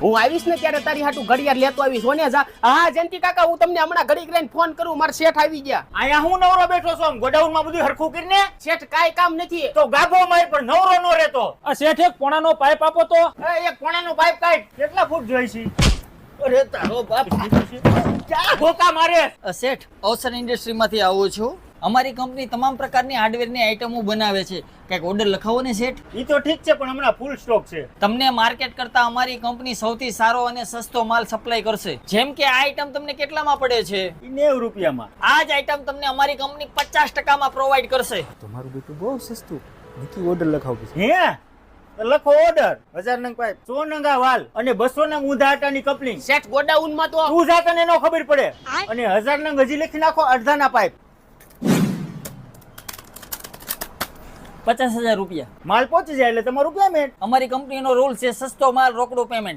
હું આવીશ ને ત્યારે તારી હાટુ ઘડિયાળ લેતો આવીશ. ઓને જા. હા જયંતિ કાકા, હું તમને હમણાં ઘડીક રહીને ફોન કરું. મારા શેઠ આવી ગયા. અહીંયા હું નવરો બેઠો છું, ગોડાઉન માં બધું હરખું કરીને. શેઠ કાંઈ કામ નથી. તો ગાભો માર પણ નવરો નો રહેતો. આ શેઠ એક પોણાનો પાઇપ આપો તો. એક પોણાનો પાઇપ કાઢ. કેટલા ફૂટ જોઈ છે? અરે તારો બાપ ક્યાં ધોકા મારે. શેઠ, અવસર ઇન્ડસ્ટ્રીમાંથી આવું છું. અમારી કંપની તમામ પ્રકારની હાર્ડવેરની આઇટમો બનાવે છે. કંઈક ઓર્ડર લખાવો ને શેઠ. ઈ તો ઠીક છે, પણ હમણાં ફૂલ સ્ટોક છે. તમને માર્કેટ કરતા અમારી કંપની સૌથી સારો અને સસ્તો માલ સપ્લાય કરશે. જેમ કે આ આઇટમ તમને કેટલામાં પડે છે? ઈ 90 રૂપિયામાં. આ જ આઇટમ તમને અમારી કંપની 50% પ્રોવાઈડ કરશે. તમારું બેટું બહુ સસ્તું. નક્કી ઓર્ડર લખાવું છે. હે તો લખો ઓર્ડર. 1000 નંગ પાઇપ, 100 નંગા વાલ અને 200 નંગ ઊંધા આટાની કપલિંગ. શેઠ ગોડાઉન માં તો તું જા, તને નો ખબર પડે. અને 1000 નંગ હજી લખી નાખો અડધાના પાઇપ. 50,000 રૂપિયા. માલ પહોંચી જાય એટલે તમારું પેમેન્ટ. અમારી કંપનીનો રૂલ છે સસ્તો માલ રોકડું પેમેન્ટ.